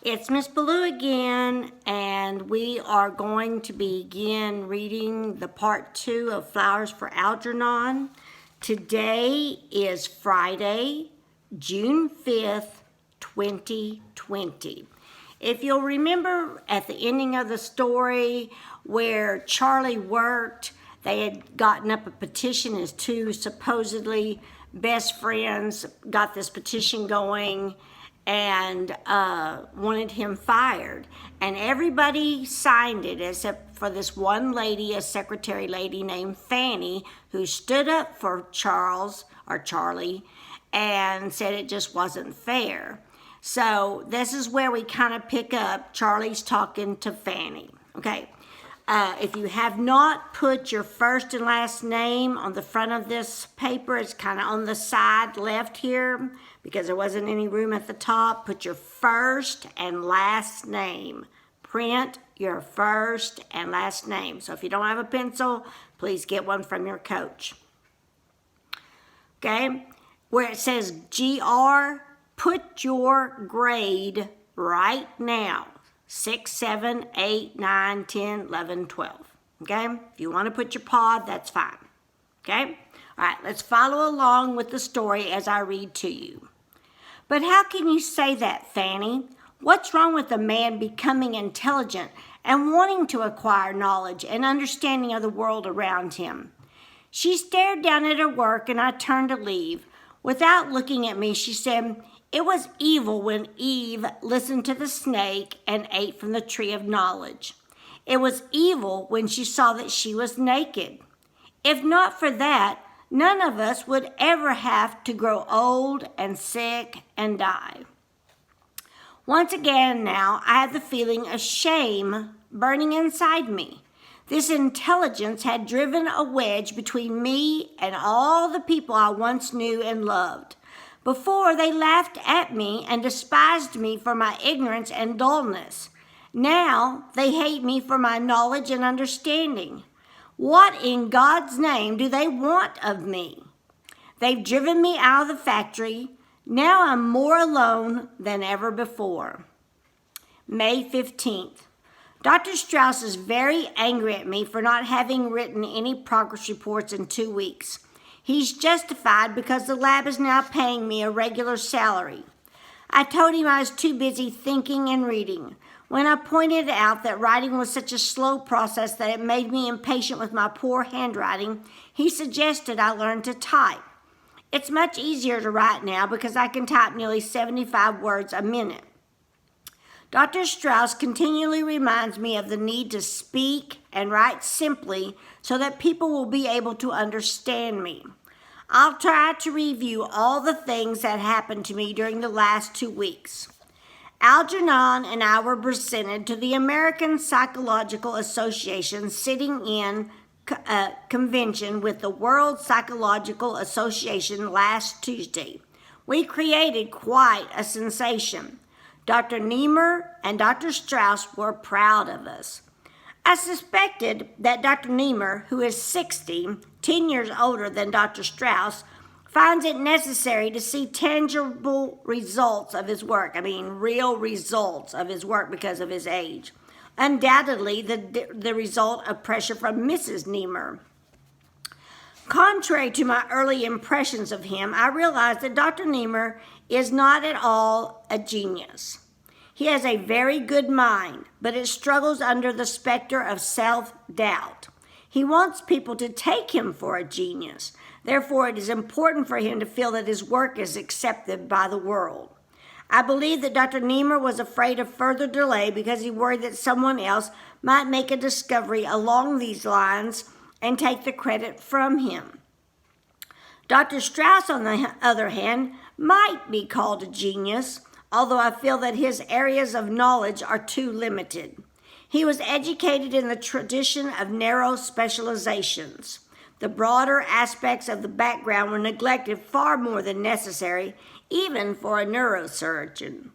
It's Miss Ballou again, and we are going to begin reading the part 2 of Flowers for Algernon. Today is Friday, June 5th, 2020. If you'll remember at the ending of the story where Charlie worked, they had gotten up a petition. His two supposedly best friends got this petition going and wanted him fired. And everybody signed it except for this one lady, a secretary lady named Fanny, who stood up for Charlie, and said it just wasn't fair. So this is where we kind of pick up. Charlie's talking to Fanny. Okay. If you have not put your first and last name on the front of this paper, it's kind of on the side left here because there wasn't any room at the top. Put your first and last name. Print your first and last name. So if you don't have a pencil, please get one from your coach. Okay, where it says GR, put your grade right now. 6, 7, 8, 9, 10, 11, 12. Okay? If you want to put your pod, that's fine. Okay? All right, let's follow along with the story as I read to you. But how can you say that, Fanny? What's wrong with a man becoming intelligent and wanting to acquire knowledge and understanding of the world around him? She stared down at her work and I turned to leave. Without looking at me, she said, "It was evil when Eve listened to the snake and ate from the tree of knowledge. It was evil when she saw that she was naked. If not for that, none of us would ever have to grow old and sick and die." Once again now, I had the feeling of shame burning inside me. This intelligence had driven a wedge between me and all the people I once knew and loved. Before, they laughed at me and despised me for my ignorance and dullness. Now, they hate me for my knowledge and understanding. What in God's name do they want of me? They've driven me out of the factory. Now I'm more alone than ever before. May 15th. Dr. Strauss is very angry at me for not having written any progress reports in 2 weeks. He's justified because the lab is now paying me a regular salary. I told him I was too busy thinking and reading. When I pointed out that writing was such a slow process that it made me impatient with my poor handwriting, he suggested I learn to type. It's much easier to write now because I can type nearly 75 words a minute. Dr. Strauss continually reminds me of the need to speak and write simply so that people will be able to understand me. I'll try to review all the things that happened to me during the last 2 weeks. Algernon and I were presented to the American Psychological Association sitting in convention with the World Psychological Association last Tuesday. We created quite a sensation. Dr. Niemer and Dr. Strauss were proud of us. I suspected that Dr. Niemer, who is 60, 10 years older than Dr. Strauss, finds it necessary to see tangible results of his work. Real results of his work because of his age. Undoubtedly, the result of pressure from Mrs. Niemer. Contrary to my early impressions of him, I realized that Dr. Niemer is not at all a genius. He has a very good mind, but it struggles under the specter of self-doubt. He wants people to take him for a genius. Therefore, it is important for him to feel that his work is accepted by the world. I believe that Dr. Niemer was afraid of further delay because he worried that someone else might make a discovery along these lines and take the credit from him. Dr. Strauss, on the other hand, might be called a genius, although I feel that his areas of knowledge are too limited. He was educated in the tradition of narrow specializations. The broader aspects of the background were neglected far more than necessary, even for a neurosurgeon.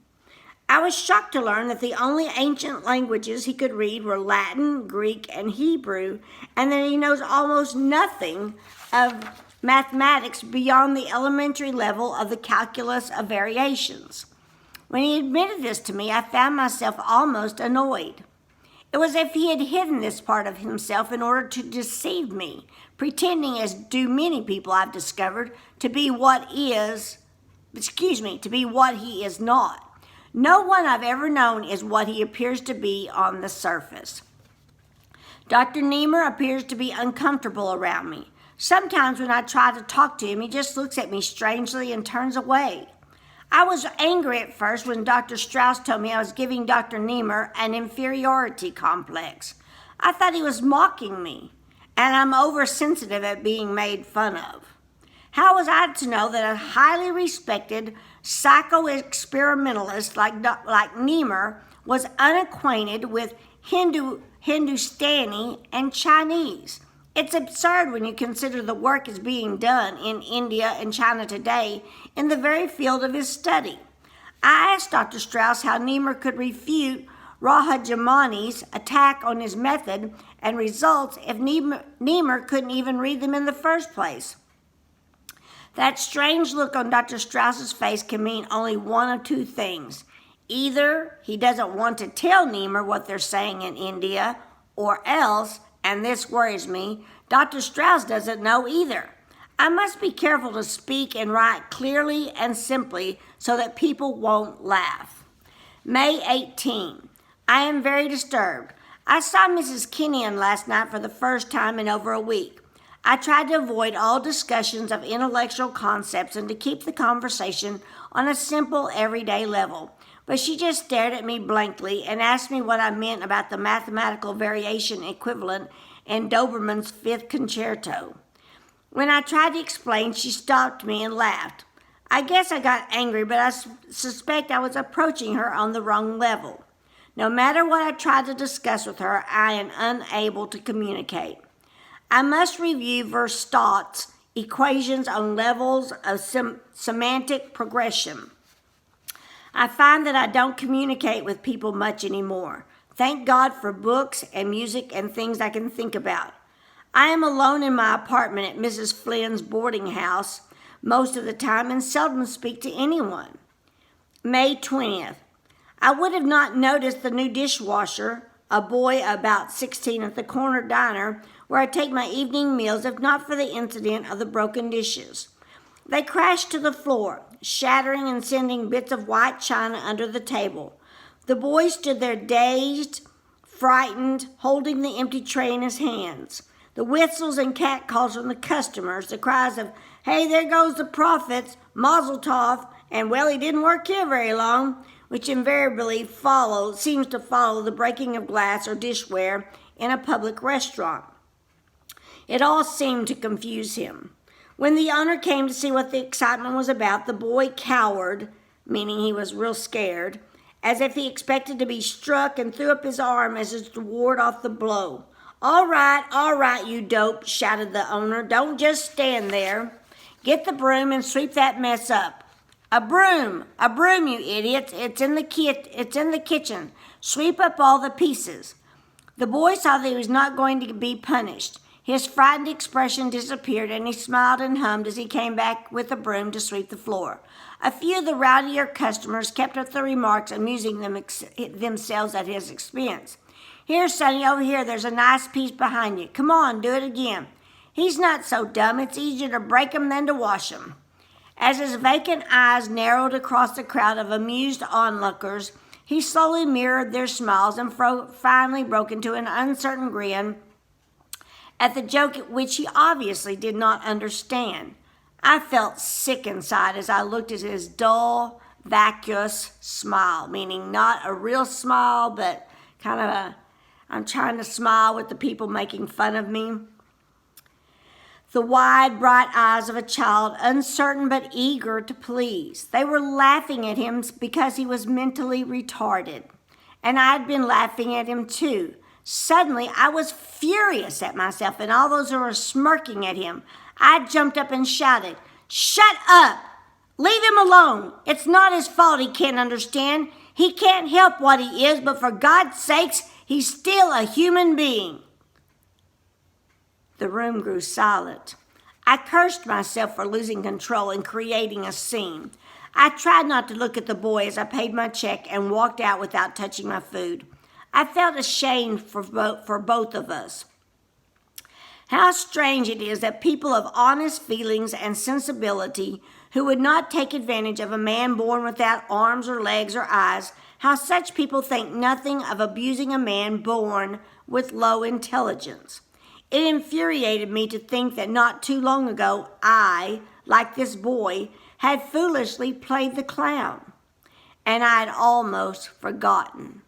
I was shocked to learn that the only ancient languages he could read were Latin, Greek, and Hebrew, and that he knows almost nothing of mathematics beyond the elementary level of the calculus of variations. When he admitted this to me, I found myself almost annoyed. It was as if he had hidden this part of himself in order to deceive me, pretending, as do many people I've discovered, to be what he is not. No one I've ever known is what he appears to be on the surface. Dr. Niemer appears to be uncomfortable around me. Sometimes when I try to talk to him, he just looks at me strangely and turns away. I was angry at first when Dr. Strauss told me I was giving Dr. Niemer an inferiority complex. I thought he was mocking me, and I'm oversensitive at being made fun of. How was I to know that a highly respected psycho-experimentalist like Niemer was unacquainted with Hindustani and Chinese? It's absurd when you consider the work is being done in India and China today in the very field of his study. I asked Dr. Strauss how Niemer could refute Rahajamani's attack on his method and results if Niemer couldn't even read them in the first place. That strange look on Dr. Strauss's face can mean only one of two things. Either he doesn't want to tell Niemer what they're saying in India, or else, and this worries me, Dr. Strauss doesn't know either. I must be careful to speak and write clearly and simply so that people won't laugh. May 18. I am very disturbed. I saw Mrs. Kenyon last night for the first time in over a week. I tried to avoid all discussions of intellectual concepts and to keep the conversation on a simple, everyday level. But she just stared at me blankly and asked me what I meant about the mathematical variation equivalent in Doberman's Fifth Concerto. When I tried to explain, she stopped me and laughed. I guess I got angry, but I suspect I was approaching her on the wrong level. No matter what I tried to discuss with her, I am unable to communicate. I must review Verstadt's equations on levels of semantic progression. I find that I don't communicate with people much anymore. Thank God for books and music and things I can think about. I am alone in my apartment at Mrs. Flynn's boarding house most of the time and seldom speak to anyone. May 20th. I would have not noticed the new dishwasher, a boy about 16 at the corner diner where I take my evening meals if not for the incident of the broken dishes. They crashed to the floor, shattering and sending bits of white china under the table. The boy stood there dazed, frightened, holding the empty tray in his hands. The whistles and catcalls from the customers, the cries of, "Hey, there goes the profits, Mazel Tov," and "Well, he didn't work here very long," which invariably seems to follow the breaking of glass or dishware in a public restaurant. It all seemed to confuse him. When the owner came to see what the excitement was about, the boy cowered, meaning he was real scared, as if he expected to be struck, and threw up his arm as if to ward off the blow. All right, you dope," shouted the owner. "Don't just stand there. Get the broom and sweep that mess up." A broom, you idiots. It's in the kitchen. Sweep up all the pieces." The boy saw that he was not going to be punished. His frightened expression disappeared, and he smiled and hummed as he came back with a broom to sweep the floor. A few of the rowdier customers kept up the remarks, amusing themselves at his expense. "Here, Sonny, over here. There's a nice piece behind you. Come on, do it again." "He's not so dumb. It's easier to break 'em than to wash 'em." As his vacant eyes narrowed across the crowd of amused onlookers, he slowly mirrored their smiles and finally broke into an uncertain grin at the joke which he obviously did not understand. I felt sick inside as I looked at his dull, vacuous smile, meaning not a real smile, but kind of I'm trying to smile with the people making fun of me. The wide, bright eyes of a child, uncertain but eager to please. They were laughing at him because he was mentally retarded. And I had been laughing at him too. Suddenly, I was furious at myself and all those who were smirking at him. I jumped up and shouted, "Shut up! Leave him alone! It's not his fault he can't understand. He can't help what he is, but for God's sakes, he's still a human being." The room grew silent. I cursed myself for losing control and creating a scene. I tried not to look at the boy as I paid my check and walked out without touching my food. I felt ashamed for both of us. How strange it is that people of honest feelings and sensibility who would not take advantage of a man born without arms or legs or eyes, how such people think nothing of abusing a man born with low intelligence. It infuriated me to think that not too long ago I, like this boy, had foolishly played the clown, and I had almost forgotten.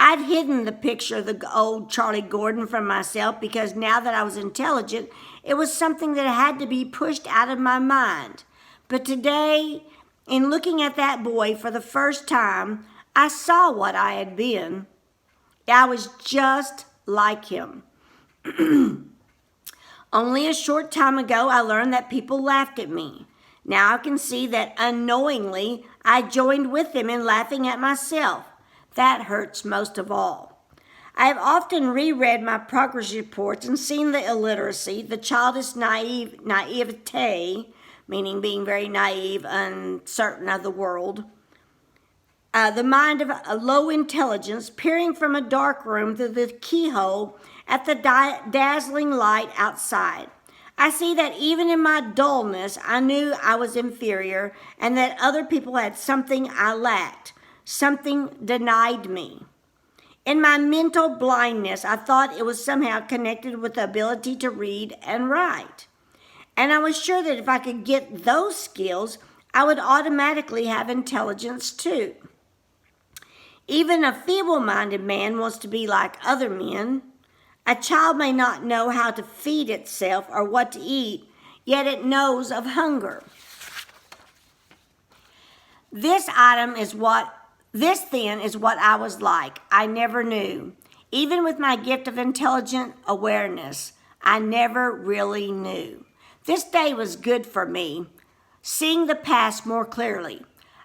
I'd hidden the picture of the old Charlie Gordon from myself because now that I was intelligent, it was something that had to be pushed out of my mind. But today, in looking at that boy for the first time, I saw what I had been. I was just like him. Only a short time ago, I learned that people laughed at me. Now I can see that unknowingly, I joined with them in laughing at myself. That hurts most of all. I have often reread my progress reports and seen the illiteracy, the childish naivete, meaning being very naive, uncertain of the world, the mind of a low intelligence peering from a dark room through the keyhole at the dazzling light outside. I see that even in my dullness, I knew I was inferior and that other people had something I lacked. Something denied me. In my mental blindness, I thought it was somehow connected with the ability to read and write. And I was sure that if I could get those skills, I would automatically have intelligence too. Even a feeble-minded man wants to be like other men. A child may not know how to feed itself or what to eat, yet it knows of hunger. This then is what I was like. I never knew. Even with my gift of intelligent awareness, I never really knew. This day was good for me, seeing the past more clearly.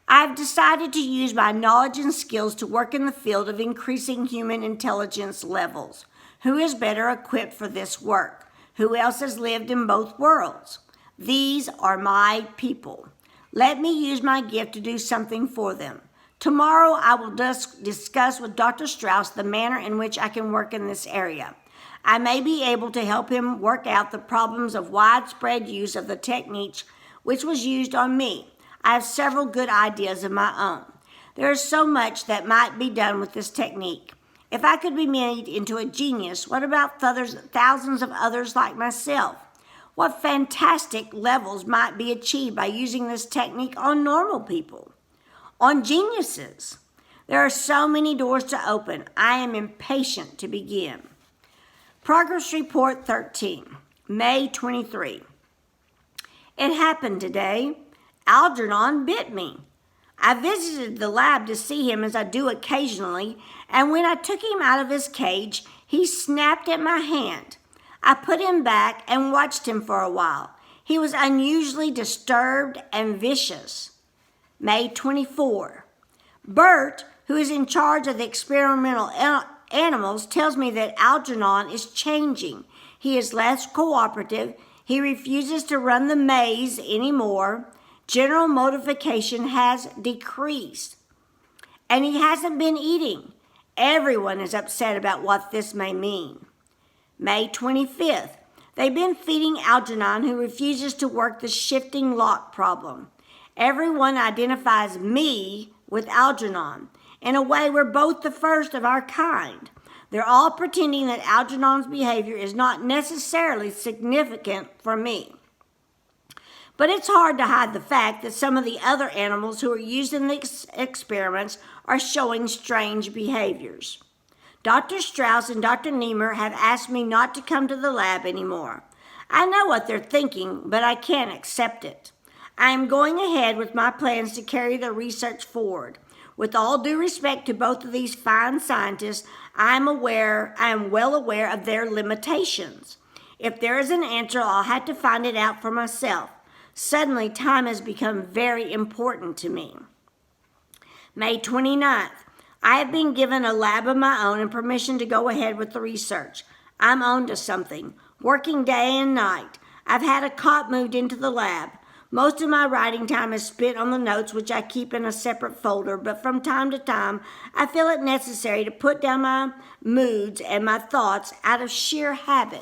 I've decided to use my knowledge and skills to work in the field of increasing human intelligence levels. Who is better equipped for this work? Who else has lived in both worlds? These are my people. Let me use my gift to do something for them. Tomorrow I will discuss with Dr. Strauss the manner in which I can work in this area. I may be able to help him work out the problems of widespread use of the technique which was used on me. I have several good ideas of my own. There is so much that might be done with this technique. If I could be made into a genius, what about thousands of others like myself? What fantastic levels might be achieved by using this technique on normal people? On geniuses? There are so many doors to open. I am impatient to begin. Progress Report 13, May 23. It happened today. Algernon bit me. I visited the lab to see him as I do occasionally, and when I took him out of his cage, he snapped at my hand. I put him back and watched him for a while. He was unusually disturbed and vicious. May 24. Bert, who is in charge of the experimental animals, tells me that Algernon is changing. He is less cooperative. He refuses to run the maze anymore. General motivation has decreased. And he hasn't been eating. Everyone is upset about what this may mean. May 25th. They've been feeding Algernon, who refuses to work the shifting lock problem. Everyone identifies me with Algernon. In a way, we're both the first of our kind. They're all pretending that Algernon's behavior is not necessarily significant for me. But it's hard to hide the fact that some of the other animals who are used in the experiments are showing strange behaviors. Dr. Strauss and Dr. Niemer have asked me not to come to the lab anymore. I know what they're thinking, but I can't accept it. I am going ahead with my plans to carry the research forward. With all due respect to both of these fine scientists, I am well aware of their limitations. If there is an answer, I'll have to find it out for myself. Suddenly, time has become very important to me. May 29th. I have been given a lab of my own and permission to go ahead with the research. I'm on to something, working day and night. I've had a cot moved into the lab. Most of my writing time is spent on the notes, which I keep in a separate folder, but from time to time, I feel it necessary to put down my moods and my thoughts out of sheer habit.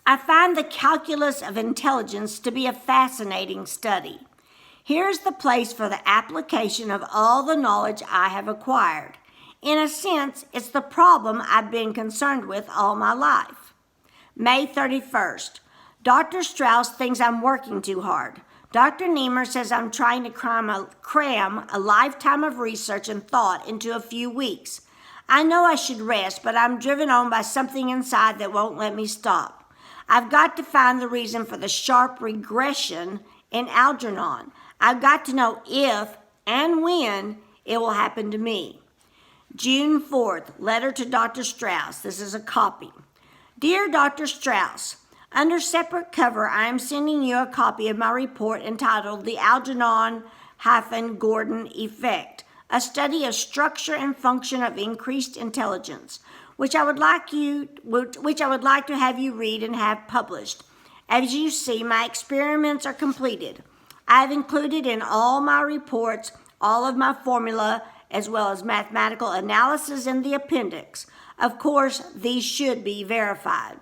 I find the calculus of intelligence to be a fascinating study. Here's the place for the application of all the knowledge I have acquired. In a sense, it's the problem I've been concerned with all my life. May 31st. Dr. Strauss thinks I'm working too hard. Dr. Niemer says I'm trying to cram a lifetime of research and thought into a few weeks. I know I should rest, but I'm driven on by something inside that won't let me stop. I've got to find the reason for the sharp regression in Algernon. I've got to know if and when it will happen to me. June 4th, letter to Dr. Strauss. This is a copy. Dear Dr. Strauss, under separate cover, I am sending you a copy of my report entitled The Algernon-Gordon Effect, a study of structure and function of increased intelligence, which I would like to have you read and have published. As you see, my experiments are completed. I have included in all my reports all of my formula as well as mathematical analysis in the appendix. Of course, these should be verified.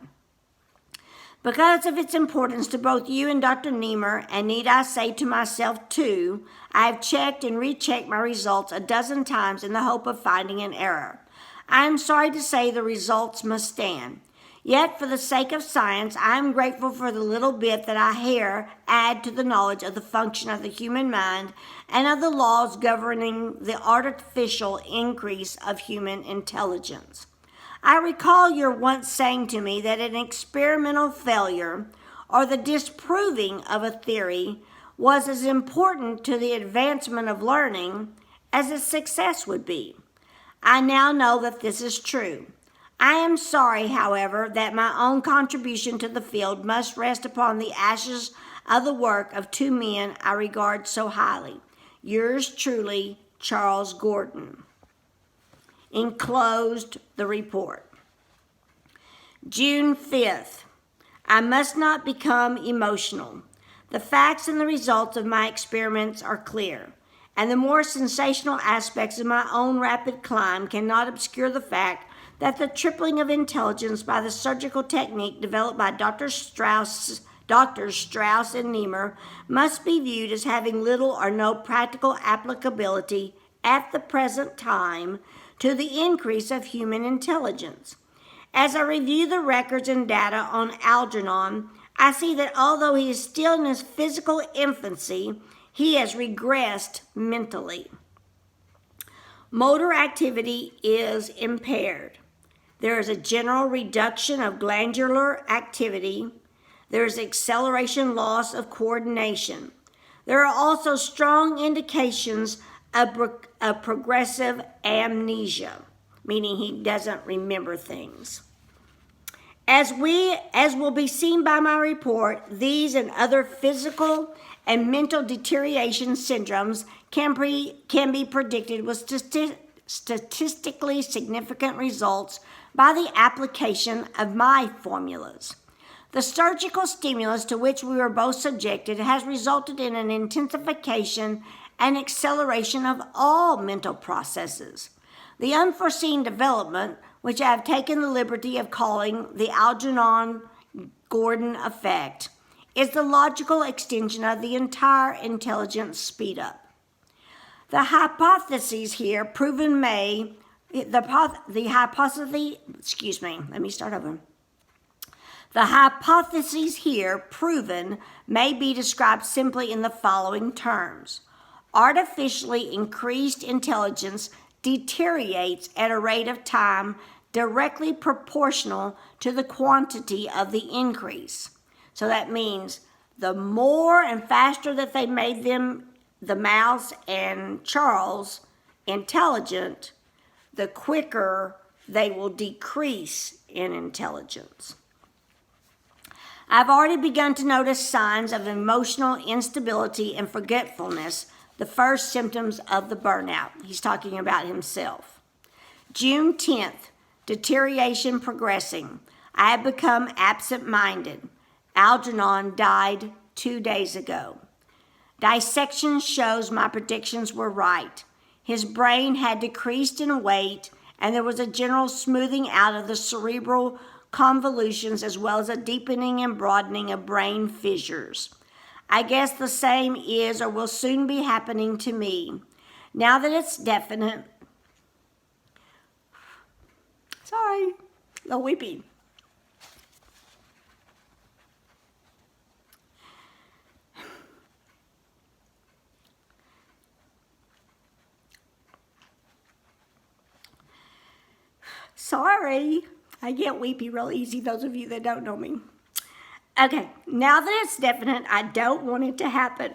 Because of its importance to both you and Dr. Niemer, and need I say to myself too, I have checked and rechecked my results a dozen times in the hope of finding an error. I am sorry to say the results must stand. Yet, for the sake of science, I am grateful for the little bit that I here add to the knowledge of the function of the human mind and of the laws governing the artificial increase of human intelligence. I recall your once saying to me that an experimental failure or the disproving of a theory was as important to the advancement of learning as its success would be. I now know that this is true. I am sorry, however, that my own contribution to the field must rest upon the ashes of the work of two men I regard so highly. Yours truly, Charles Gordon. Enclosed the report. June 5th. I must not become emotional. The facts and the results of my experiments are clear, and the more sensational aspects of my own rapid climb cannot obscure the fact that the tripling of intelligence by the surgical technique developed by Doctors Strauss and Niemer must be viewed as having little or no practical applicability at the present time to the increase of human intelligence. As I review the records and data on Algernon, I see that although he is still in his physical infancy, he has regressed mentally. Motor activity is impaired. There is a general reduction of glandular activity. There is acceleration loss of coordination. There are also strong indications of progressive amnesia, meaning he doesn't remember things. As will be seen by my report, these and other physical and mental deterioration syndromes can be predicted with statistically significant results by the application of my formulas. The surgical stimulus to which we were both subjected has resulted in an intensification and acceleration of all mental processes. The unforeseen development, which I have taken the liberty of calling the Algernon-Gordon effect, is the logical extension of the entire intelligence speed-up. The hypotheses here proven may The hypotheses here proven may be described simply in the following terms. Artificially increased intelligence deteriorates at a rate of time directly proportional to the quantity of the increase. So that means the more and faster that they made them, the mouse and Charles, intelligent, the quicker they will decrease in intelligence. I've already begun to notice signs of emotional instability and forgetfulness, the first symptoms of the burnout. He's talking about himself. June 10th, deterioration progressing. I have become absent-minded. Algernon died 2 days ago. Dissection shows my predictions were right. His brain had decreased in weight, and there was a general smoothing out of the cerebral convolutions as well as a deepening and broadening of brain fissures. I guess the same is or will soon be happening to me. Now that it's definite, sorry, a little weepy. Sorry, I get weepy real easy, those of you that don't know me. Okay, now that it's definite, I don't want it to happen.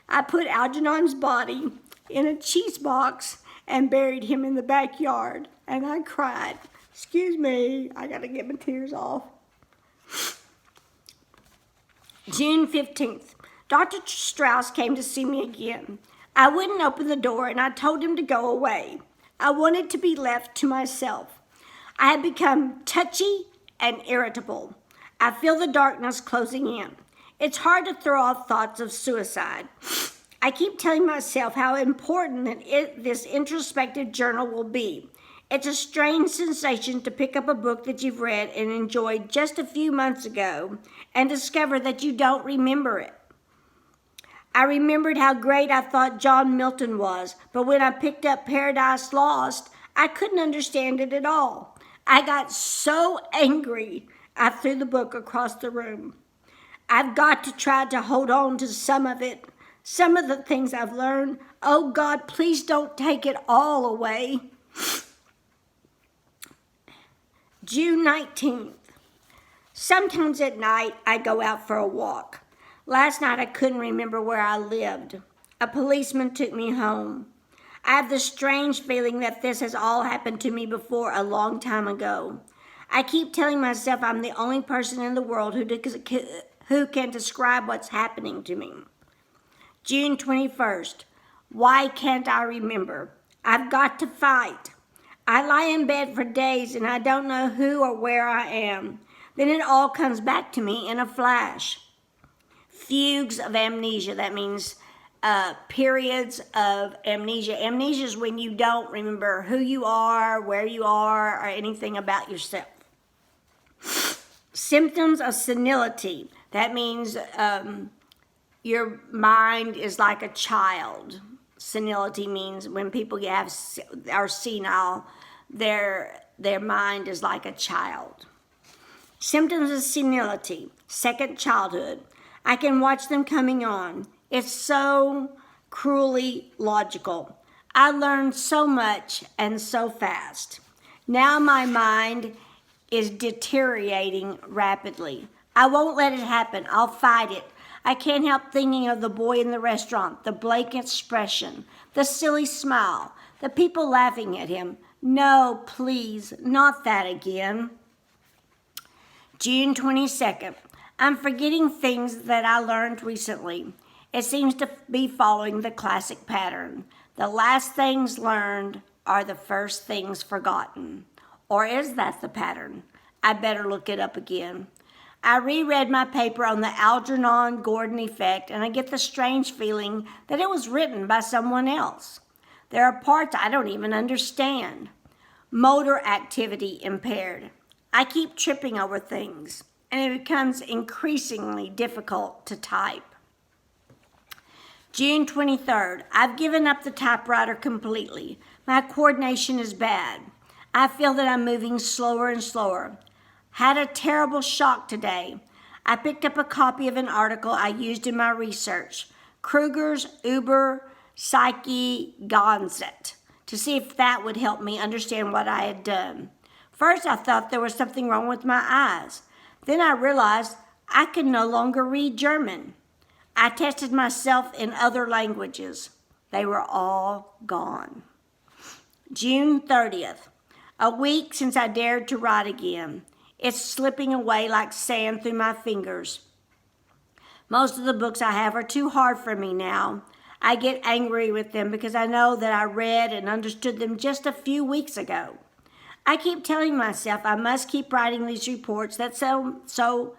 I put Algernon's body in a cheese box and buried him in the backyard, and I cried. Excuse me, I gotta get my tears off. June 15th, Dr. Strauss came to see me again. I wouldn't open the door, and I told him to go away. I wanted to be left to myself. I had become touchy and irritable. I feel the darkness closing in. It's hard to throw off thoughts of suicide. I keep telling myself how important this introspective journal will be. It's a strange sensation to pick up a book that you've read and enjoyed just a few months ago and discover that you don't remember it. I remembered how great I thought John Milton was, but when I picked up Paradise Lost, I couldn't understand it at all. I got so angry, I threw the book across the room. I've got to try to hold on to some of it, some of the things I've learned. Oh God, please don't take it all away. June 19th. Sometimes at night I go out for a walk. Last night I couldn't remember where I lived. A policeman took me home. I have the strange feeling that this has all happened to me before a long time ago. I keep telling myself I'm the only person in the world who can describe what's happening to me. June 21st. Why can't I remember? I've got to fight. I lie in bed for days and I don't know who or where I am. Then it all comes back to me in a flash. Fugues of amnesia. That means periods of amnesia. Amnesia is when you don't remember who you are, where you are, or anything about yourself. Symptoms of senility. That means your mind is like a child. Senility means when people are senile, their mind is like a child. Symptoms of senility. Second childhood. I can watch them coming on. It's so cruelly logical. I learned so much and so fast. Now my mind is deteriorating rapidly. I won't let it happen. I'll fight it. I can't help thinking of the boy in the restaurant, the blank expression, the silly smile, the people laughing at him. No, please, not that again. June 22nd. I'm forgetting things that I learned recently. It seems to be following the classic pattern. The last things learned are the first things forgotten. Or is that the pattern? I better look it up again. I reread my paper on the Algernon Gordon effect, and I get the strange feeling that it was written by someone else. There are parts I don't even understand. Motor activity impaired. I keep tripping over things, and it becomes increasingly difficult to type. June 23rd. I've given up the typewriter completely. My coordination is bad. I feel that I'm moving slower and slower. Had a terrible shock today. I picked up a copy of an article I used in my research, Kruger's Uber Psyche Gonset, to see if that would help me understand what I had done. First, I thought there was something wrong with my eyes. Then I realized I could no longer read German. I tested myself in other languages. They were all gone. June 30th. A week since I dared to write again. It's slipping away like sand through my fingers. Most of the books I have are too hard for me now. I get angry with them because I know that I read and understood them just a few weeks ago. I keep telling myself I must keep writing these reports that so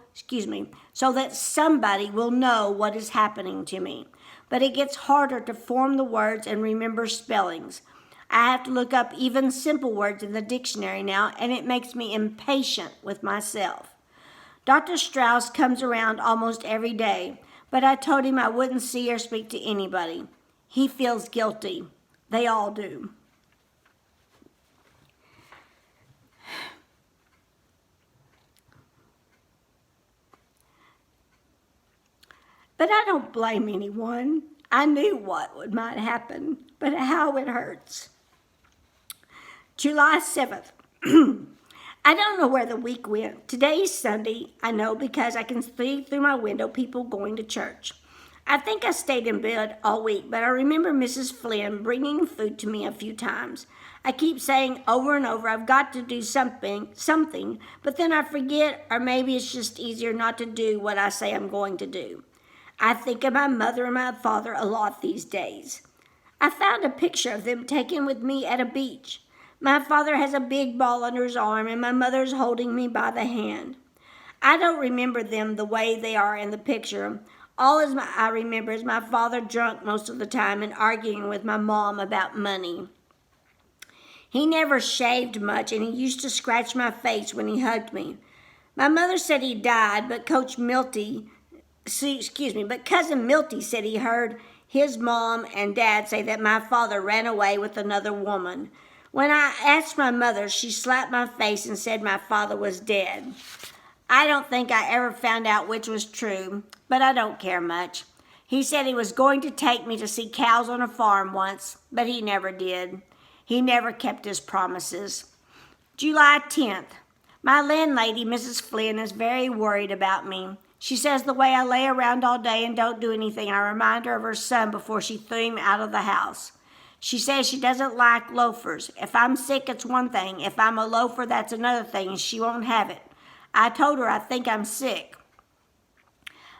so that somebody will know what is happening to me. But it gets harder to form the words and remember spellings. I have to look up even simple words in the dictionary now, and it makes me impatient with myself. Dr. Strauss comes around almost every day, but I told him I wouldn't see or speak to anybody. He feels guilty. They all do. But I don't blame anyone. I knew what might happen, but how it hurts. July 7th. I don't know where the week went. Today's Sunday, I know, because I can see through my window people going to church. I think I stayed in bed all week, but I remember Mrs. Flynn bringing food to me a few times. I keep saying over and over, I've got to do something, but then I forget, or maybe it's just easier not to do what I say I'm going to do. I think of my mother and my father a lot these days. I found a picture of them taken with me at a beach. My father has a big ball under his arm, and my mother's holding me by the hand. I don't remember them the way they are in the picture. All I remember is my father drunk most of the time and arguing with my mom about money. He never shaved much, and he used to scratch my face when he hugged me. My mother said he died, but Cousin Milty said he heard his mom and dad say that my father ran away with another woman. When I asked my mother, she slapped my face and said my father was dead. I don't think I ever found out which was true, but I don't care much. He said he was going to take me to see cows on a farm once, but he never did. He never kept his promises. July 10th. My landlady, Mrs. Flynn, is very worried about me. She says the way I lay around all day and don't do anything, I remind her of her son before she threw him out of the house. She says she doesn't like loafers. If I'm sick, it's one thing. If I'm a loafer, that's another thing, and she won't have it. I told her I think I'm sick.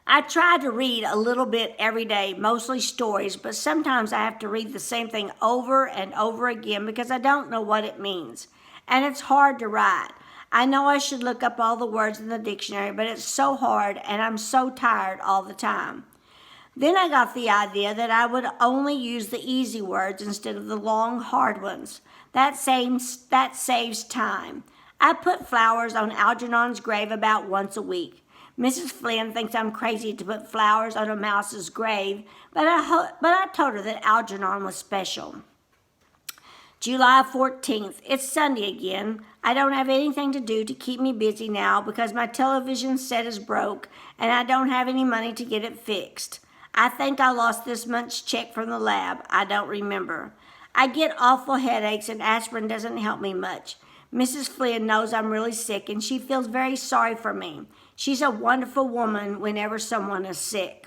I try to read a little bit every day, mostly stories, but sometimes I have to read the same thing over and over again because I don't know what it means. And it's hard to write. I know I should look up all the words in the dictionary, but it's so hard and I'm so tired all the time. Then I got the idea that I would only use the easy words instead of the long, hard ones. That saves time. I put flowers on Algernon's grave about once a week. Mrs. Flynn thinks I'm crazy to put flowers on a mouse's grave, but I told her that Algernon was special. July 14th. It's Sunday again. I don't have anything to do to keep me busy now because my television set is broke and I don't have any money to get it fixed. I think I lost this month's check from the lab. I don't remember. I get awful headaches and aspirin doesn't help me much. Mrs. Flynn knows I'm really sick and she feels very sorry for me. She's a wonderful woman whenever someone is sick.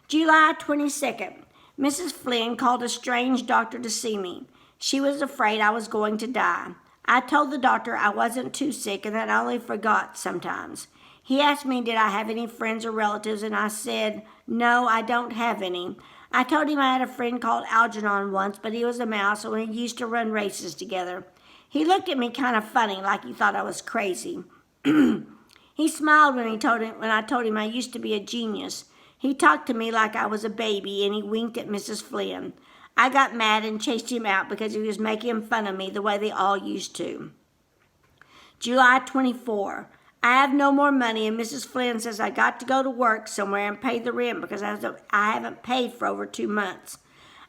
July 22nd. Mrs. Flynn called a strange doctor to see me. She was afraid I was going to die. I told the doctor I wasn't too sick and that I only forgot sometimes. He asked me did I have any friends or relatives, and I said, no, I don't have any. I told him I had a friend called Algernon once, but he was a mouse and we used to run races together. He looked at me kind of funny, like he thought I was crazy. He smiled when I told him I used to be a genius. He talked to me like I was a baby, and he winked at Mrs. Flynn. I got mad and chased him out because he was making fun of me the way they all used to. July 24. I have no more money, and Mrs. Flynn says I got to go to work somewhere and pay the rent because I haven't paid for over 2 months.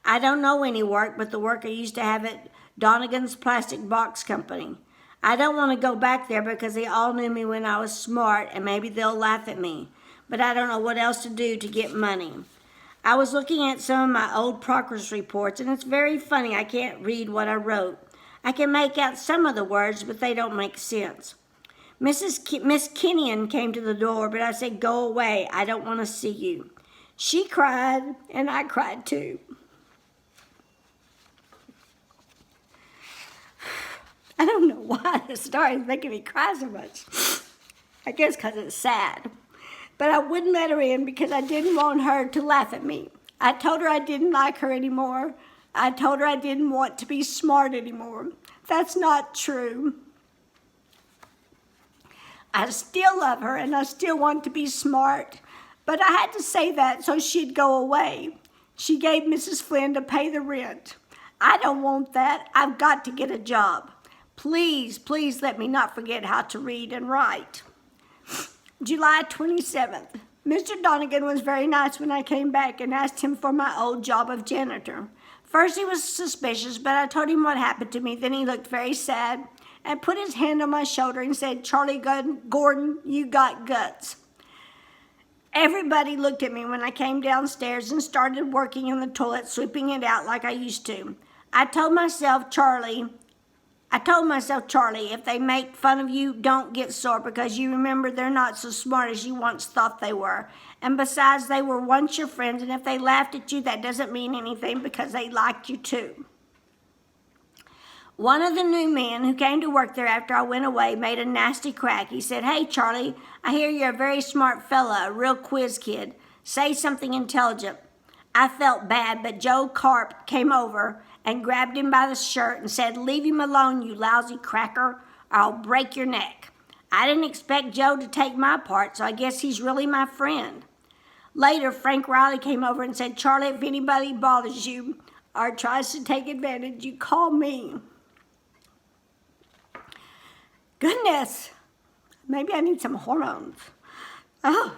I don't know any work but the work I used to have at Donegan's Plastic Box Company. I don't want to go back there because they all knew me when I was smart and maybe they'll laugh at me, but I don't know what else to do to get money. I was looking at some of my old progress reports, and it's very funny. I can't read what I wrote. I can make out some of the words, but they don't make sense. Miss Kenyon came to the door, but I said, go away. I don't want to see you. She cried, and I cried too. I don't know why this story is making me cry so much. I guess because it's sad. But I wouldn't let her in because I didn't want her to laugh at me. I told her I didn't like her anymore. I told her I didn't want to be smart anymore. That's not true. I still love her and I still want to be smart, but I had to say that so she'd go away. She gave Mrs. Flynn to pay the rent. I don't want that. I've got to get a job. Please, please let me not forget how to read and write. July 27th. Mr. Donegan was very nice when I came back and asked him for my old job of janitor. First he was suspicious, but I told him what happened to me. Then he looked very sad and put his hand on my shoulder and said, "Charlie Gordon, you got guts." Everybody looked at me when I came downstairs and started working in the toilet, sweeping it out like I used to. I told myself, Charlie, if they make fun of you, don't get sore, because you remember they're not so smart as you once thought they were. And besides, they were once your friends, and if they laughed at you, that doesn't mean anything because they liked you too. One of the new men who came to work there after I went away made a nasty crack. He said, "Hey, Charlie, I hear you're a very smart fella, a real quiz kid. Say something intelligent." I felt bad, but Joe Carp came over and grabbed him by the shirt and said, "Leave him alone, you lousy cracker, or I'll break your neck." I didn't expect Joe to take my part, so I guess he's really my friend. Later, Frank Riley came over and said, "Charlie, if anybody bothers you or tries to take advantage, you call me." Goodness, maybe I need some hormones. Oh,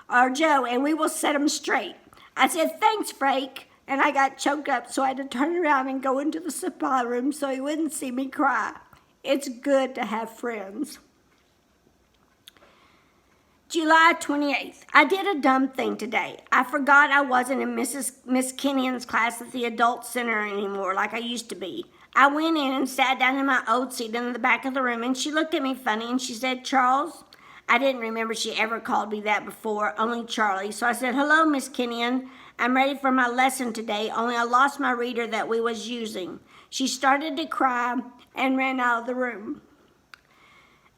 or Joe, and we will set them straight. I said, "Thanks, Frank," and I got choked up, so I had to turn around and go into the supply room so he wouldn't see me cry. It's good to have friends. July 28th. I did a dumb thing today. I forgot I wasn't in Miss Kenyon's class at the adult center anymore like I used to be. I went in and sat down in my old seat in the back of the room, and she looked at me funny and she said, "Charles." I didn't remember she ever called me that before, only Charlie. So I said, "Hello, Miss Kenyon. I'm ready for my lesson today, only I lost my reader that we was using." She started to cry and ran out of the room.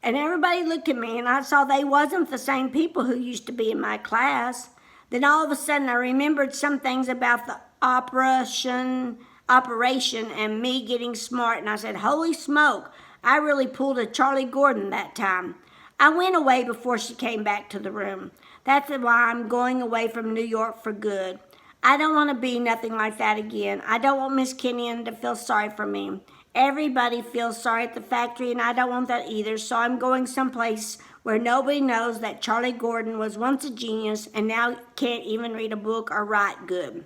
And everybody looked at me, and I saw they wasn't the same people who used to be in my class. Then all of a sudden I remembered some things about the operation and me getting smart, and I said, "Holy smoke, I really pulled a Charlie Gordon that time." I went away before she came back to the room. That's why I'm going away from New York for good. I don't want to be nothing like that again. I don't want Miss Kenyon to feel sorry for me. Everybody feels sorry at the factory, and I don't want that either, so I'm going someplace where nobody knows that Charlie Gordon was once a genius and now can't even read a book or write good.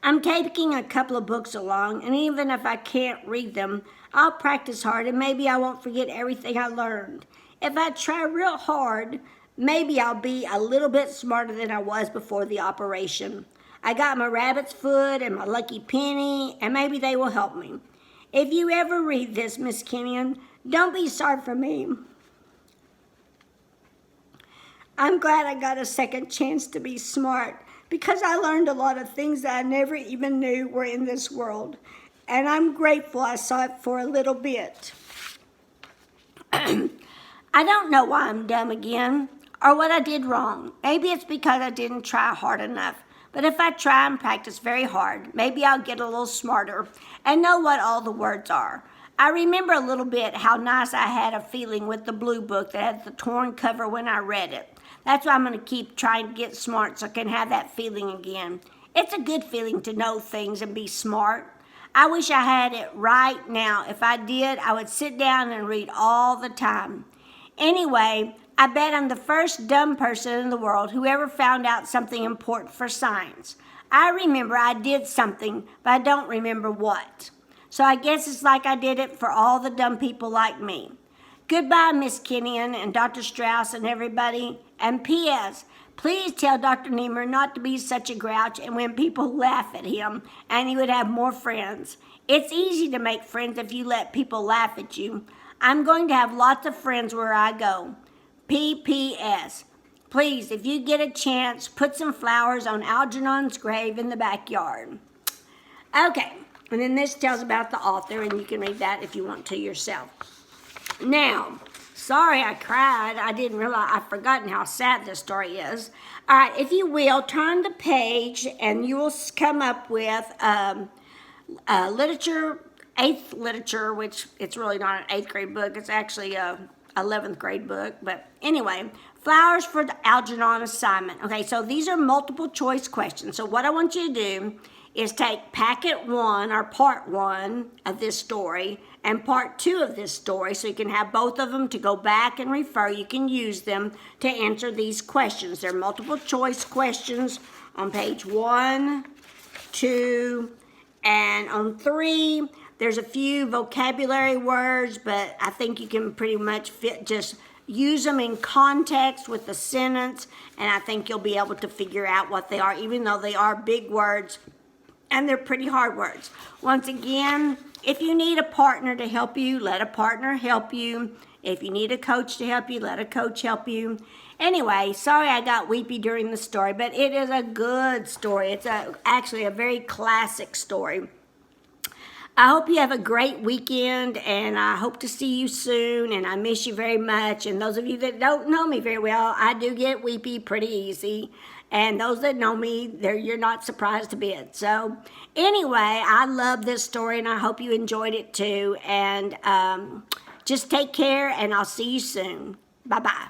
I'm taking a couple of books along, and even if I can't read them, I'll practice hard, and maybe I won't forget everything I learned. If I try real hard, maybe I'll be a little bit smarter than I was before the operation. I got my rabbit's foot and my lucky penny, and maybe they will help me. If you ever read this, Miss Kenyon, don't be sorry for me. I'm glad I got a second chance to be smart, because I learned a lot of things that I never even knew were in this world. And I'm grateful I saw it for a little bit. I don't know why I'm dumb again, or what I did wrong. Maybe it's because I didn't try hard enough. But if I try and practice very hard, maybe I'll get a little smarter and know what all the words are. I remember a little bit how nice I had a feeling with the blue book that had the torn cover when I read it. That's why I'm going to keep trying to get smart so I can have that feeling again. It's a good feeling to know things and be smart. I wish I had it right now. If I did, I would sit down and read all the time. Anyway, I bet I'm the first dumb person in the world who ever found out something important for science. I remember I did something, but I don't remember what. So I guess it's like I did it for all the dumb people like me. Goodbye, Miss Kenyon and Dr. Strauss and everybody. And P.S., please tell Dr. Niemer not to be such a grouch and when people laugh at him, and he would have more friends. It's easy to make friends if you let people laugh at you. I'm going to have lots of friends where I go. P.P.S. Please, if you get a chance, put some flowers on Algernon's grave in the backyard. Okay, and then this tells about the author, and you can read that if you want to yourself. Now, sorry I cried. I didn't realize, I've forgotten how sad this story is. All right, if you will, turn the page, and you will come up with literature, 8th literature, which it's really not an 8th grade book. It's actually a 11th grade book. But anyway, flowers for the Algernon assignment. Okay, so these are multiple choice questions. So what I want you to do is take packet 1 or part 1 of this story and part 2 of this story, so you can have both of them to go back and refer. You can use them to answer these questions. They're multiple choice questions on page 1, 2, and on 3. There's a few vocabulary words, but I think you can pretty much just use them in context with the sentence, and I think you'll be able to figure out what they are, even though they are big words and they're pretty hard words. Once again, if you need a partner to help you, let a partner help you. If you need a coach to help you, let a coach help you. Anyway, sorry I got weepy during the story, but it is a good story. It's actually a very classic story. I hope you have a great weekend, and I hope to see you soon, and I miss you very much. And those of you that don't know me very well, I do get weepy pretty easy. And those that know me, you're not surprised a bit. So anyway, I love this story, and I hope you enjoyed it too. And just take care, and I'll see you soon. Bye-bye.